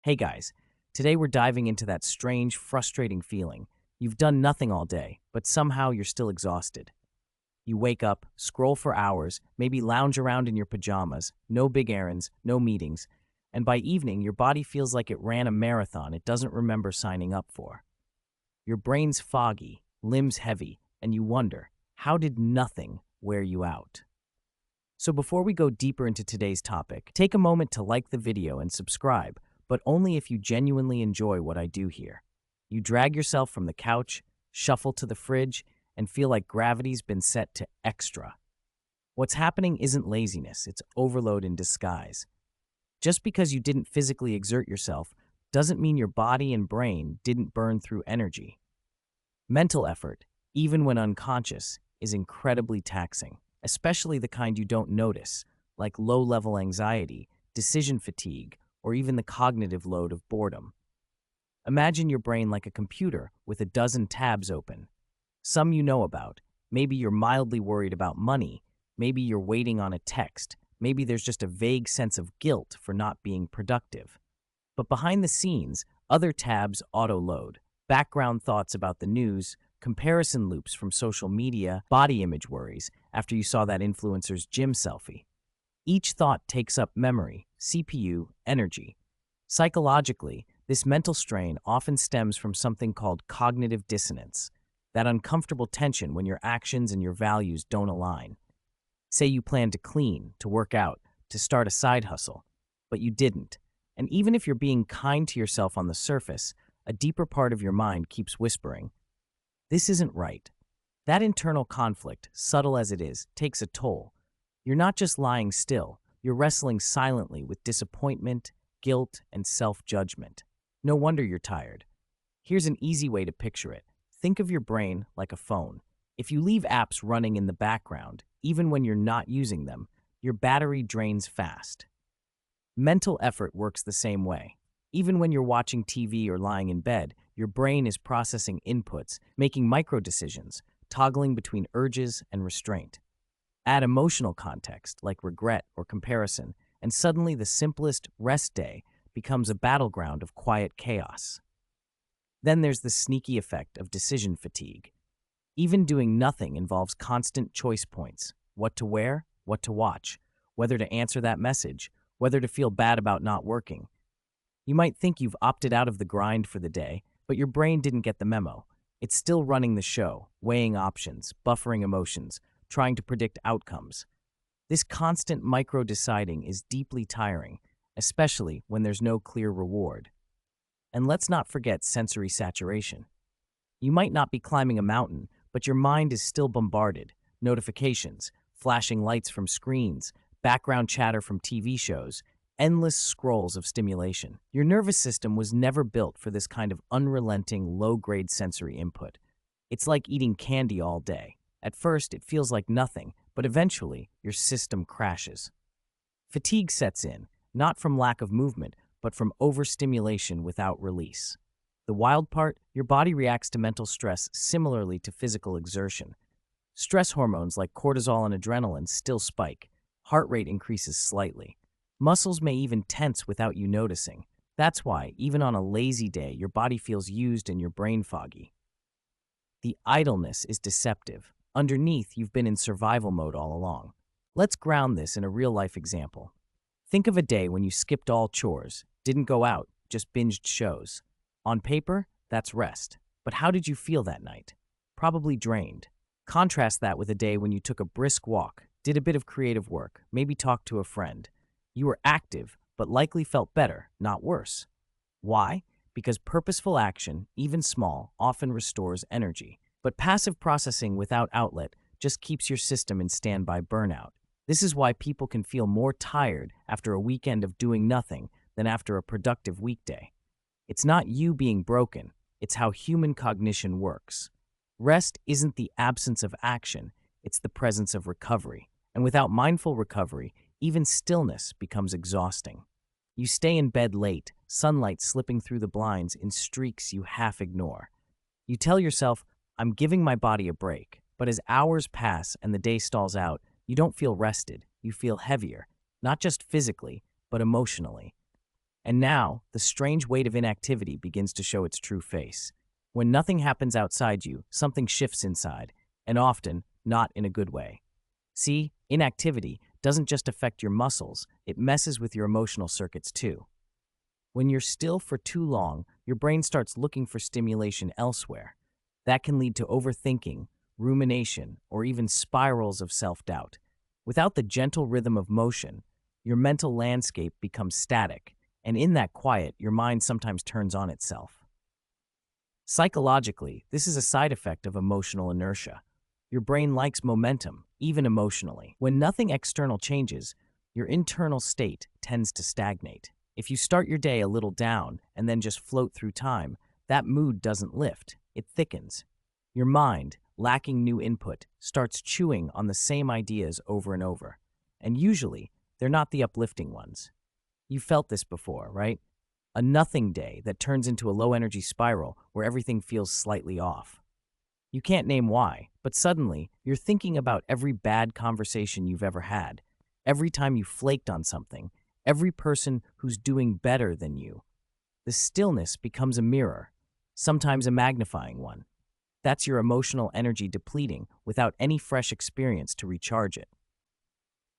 Hey guys, today we're diving into that strange, frustrating feeling. You've done nothing all day, but somehow you're still exhausted. You wake up, scroll for hours, maybe lounge around in your pajamas, no big errands, no meetings, and by evening your body feels like it ran a marathon it doesn't remember signing up for. Your brain's foggy, limbs heavy, and you wonder, how did nothing wear you out? So before we go deeper into today's topic, take a moment to like the video and subscribe, but only if you genuinely enjoy what I do here. You drag yourself from the couch, shuffle to the fridge, and feel like gravity's been set to extra. What's happening isn't laziness, it's overload in disguise. Just because you didn't physically exert yourself doesn't mean your body and brain didn't burn through energy. Mental effort, even when unconscious, is incredibly taxing, especially the kind you don't notice, like low-level anxiety, decision fatigue, or even the cognitive load of boredom. Imagine your brain like a computer with a dozen tabs open. Some you know about. Maybe you're mildly worried about money. Maybe you're waiting on a text. Maybe there's just a vague sense of guilt for not being productive. But behind the scenes, other tabs auto-load. Background thoughts about the news, comparison loops from social media, body image worries after you saw that influencer's gym selfie. Each thought takes up memory, CPU, energy. Psychologically, this mental strain often stems from something called cognitive dissonance, that uncomfortable tension when your actions and your values don't align. Say you plan to clean, to work out, to start a side hustle, but you didn't. And even if you're being kind to yourself on the surface, a deeper part of your mind keeps whispering, "This isn't right." That internal conflict, subtle as it is, takes a toll. You're not just lying still, you're wrestling silently with disappointment, guilt, and self-judgment. No wonder you're tired. Here's an easy way to picture it. Think of your brain like a phone. If you leave apps running in the background, even when you're not using them, your battery drains fast. Mental effort works the same way. Even when you're watching TV or lying in bed, your brain is processing inputs, making micro-decisions, toggling between urges and restraint. Add emotional context, like regret or comparison, and suddenly the simplest rest day becomes a battleground of quiet chaos. Then there's the sneaky effect of decision fatigue. Even doing nothing involves constant choice points: what to wear, what to watch, whether to answer that message, whether to feel bad about not working. You might think you've opted out of the grind for the day, but your brain didn't get the memo. It's still running the show, weighing options, buffering emotions, trying to predict outcomes. This constant micro-deciding is deeply tiring, especially when there's no clear reward. And let's not forget sensory saturation. You might not be climbing a mountain, but your mind is still bombarded. Notifications, flashing lights from screens, background chatter from TV shows, endless scrolls of stimulation. Your nervous system was never built for this kind of unrelenting, low-grade sensory input. It's like eating candy all day. At first, it feels like nothing, but eventually, your system crashes. Fatigue sets in, not from lack of movement, but from overstimulation without release. The wild part, your body reacts to mental stress similarly to physical exertion. Stress hormones like cortisol and adrenaline still spike. Heart rate increases slightly. Muscles may even tense without you noticing. That's why, even on a lazy day, your body feels used and your brain foggy. The idleness is deceptive. Underneath, you've been in survival mode all along. Let's ground this in a real-life example. Think of a day when you skipped all chores, didn't go out, just binged shows. On paper, that's rest. But how did you feel that night? Probably drained. Contrast that with a day when you took a brisk walk, did a bit of creative work, maybe talked to a friend. You were active, but likely felt better, not worse. Why? Because purposeful action, even small, often restores energy. But passive processing without outlet just keeps your system in standby burnout. This is why people can feel more tired after a weekend of doing nothing than after a productive weekday. It's not you being broken, it's how human cognition works. Rest isn't the absence of action, it's the presence of recovery. And without mindful recovery, even stillness becomes exhausting. You stay in bed late, sunlight slipping through the blinds in streaks you half ignore. You tell yourself, "I'm giving my body a break," but as hours pass and the day stalls out, you don't feel rested, you feel heavier, not just physically, but emotionally. And now, the strange weight of inactivity begins to show its true face. When nothing happens outside you, something shifts inside, and often not in a good way. See, inactivity doesn't just affect your muscles, it messes with your emotional circuits too. When you're still for too long, your brain starts looking for stimulation elsewhere. That can lead to overthinking, rumination, or even spirals of self-doubt. Without the gentle rhythm of motion, your mental landscape becomes static, and in that quiet, your mind sometimes turns on itself. Psychologically, this is a side effect of emotional inertia. Your brain likes momentum, even emotionally. When nothing external changes, your internal state tends to stagnate. If you start your day a little down and then just float through time, that mood doesn't lift, it thickens. Your mind, lacking new input, starts chewing on the same ideas over and over. And usually, they're not the uplifting ones. You felt this before, right? A nothing day that turns into a low-energy spiral where everything feels slightly off. You can't name why, but suddenly, you're thinking about every bad conversation you've ever had, every time you flaked on something, every person who's doing better than you. The stillness becomes a mirror, sometimes a magnifying one. That's your emotional energy depleting without any fresh experience to recharge it.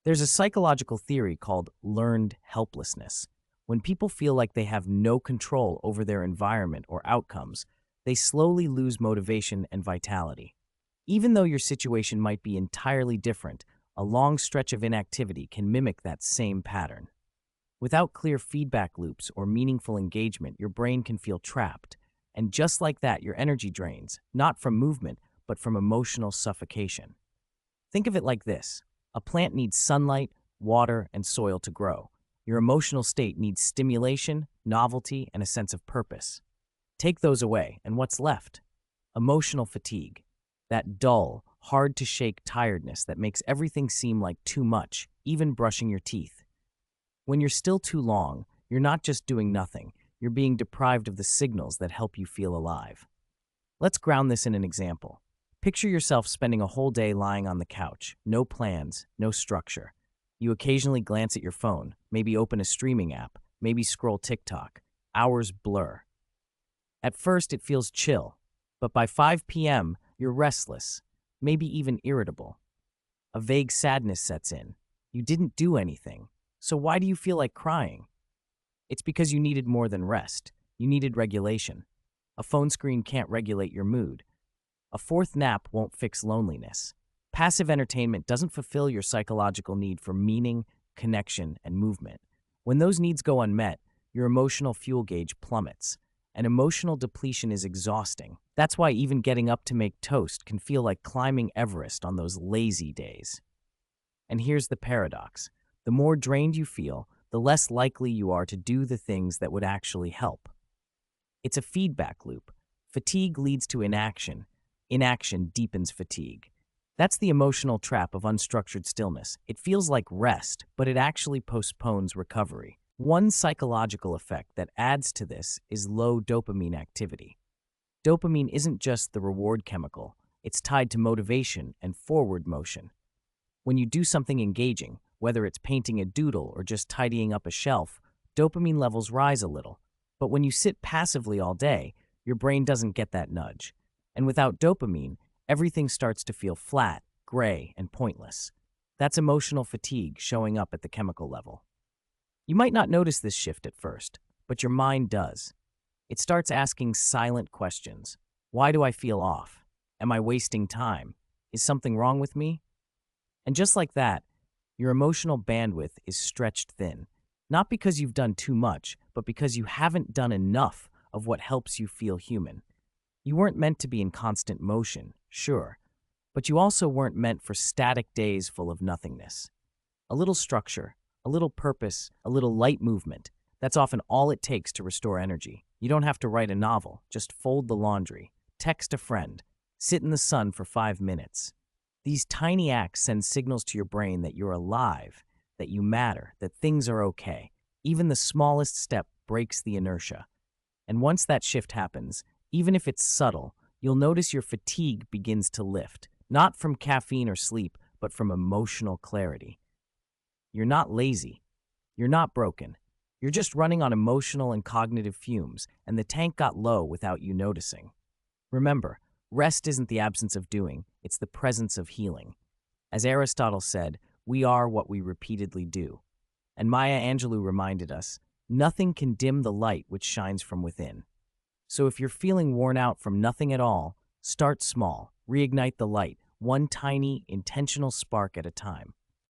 There's a psychological theory called learned helplessness. When people feel like they have no control over their environment or outcomes, they slowly lose motivation and vitality. Even though your situation might be entirely different, a long stretch of inactivity can mimic that same pattern. Without clear feedback loops or meaningful engagement, your brain can feel trapped. And just like that, your energy drains, not from movement, but from emotional suffocation. Think of it like this. A plant needs sunlight, water, and soil to grow. Your emotional state needs stimulation, novelty, and a sense of purpose. Take those away, and what's left? Emotional fatigue. That dull, hard-to-shake tiredness that makes everything seem like too much, even brushing your teeth. When you're still too long, you're not just doing nothing, you're being deprived of the signals that help you feel alive. Let's ground this in an example. Picture yourself spending a whole day lying on the couch, no plans, no structure. You occasionally glance at your phone, maybe open a streaming app, maybe scroll TikTok. Hours blur. At first, it feels chill, but by 5 p.m., you're restless, maybe even irritable. A vague sadness sets in. You didn't do anything, so why do you feel like crying? It's because you needed more than rest. You needed regulation. A phone screen can't regulate your mood. A fourth nap won't fix loneliness. Passive entertainment doesn't fulfill your psychological need for meaning, connection, and movement. When those needs go unmet, your emotional fuel gauge plummets. And emotional depletion is exhausting. That's why even getting up to make toast can feel like climbing Everest on those lazy days. And here's the paradox. The more drained you feel, the less likely you are to do the things that would actually help. It's a feedback loop. Fatigue leads to inaction. Inaction deepens fatigue. That's the emotional trap of unstructured stillness. It feels like rest, but it actually postpones recovery. One psychological effect that adds to this is low dopamine activity. Dopamine isn't just the reward chemical. It's tied to motivation and forward motion. When you do something engaging, whether it's painting a doodle or just tidying up a shelf, dopamine levels rise a little. But when you sit passively all day, your brain doesn't get that nudge. And without dopamine, everything starts to feel flat, gray, and pointless. That's emotional fatigue showing up at the chemical level. You might not notice this shift at first, but your mind does. It starts asking silent questions. Why do I feel off? Am I wasting time? Is something wrong with me? And just like that, your emotional bandwidth is stretched thin. Not because you've done too much, but because you haven't done enough of what helps you feel human. You weren't meant to be in constant motion, sure, but you also weren't meant for static days full of nothingness. A little structure, a little purpose, a little light movement, that's often all it takes to restore energy. You don't have to write a novel, just fold the laundry, text a friend, sit in the sun for 5 minutes. These tiny acts send signals to your brain that you're alive, that you matter, that things are okay. Even the smallest step breaks the inertia. And once that shift happens, even if it's subtle, you'll notice your fatigue begins to lift, not from caffeine or sleep, but from emotional clarity. You're not lazy. You're not broken. You're just running on emotional and cognitive fumes, and the tank got low without you noticing. Remember, rest isn't the absence of doing, it's the presence of healing. As Aristotle said, we are what we repeatedly do. And Maya Angelou reminded us, nothing can dim the light which shines from within. So if you're feeling worn out from nothing at all, start small, reignite the light, one tiny, intentional spark at a time.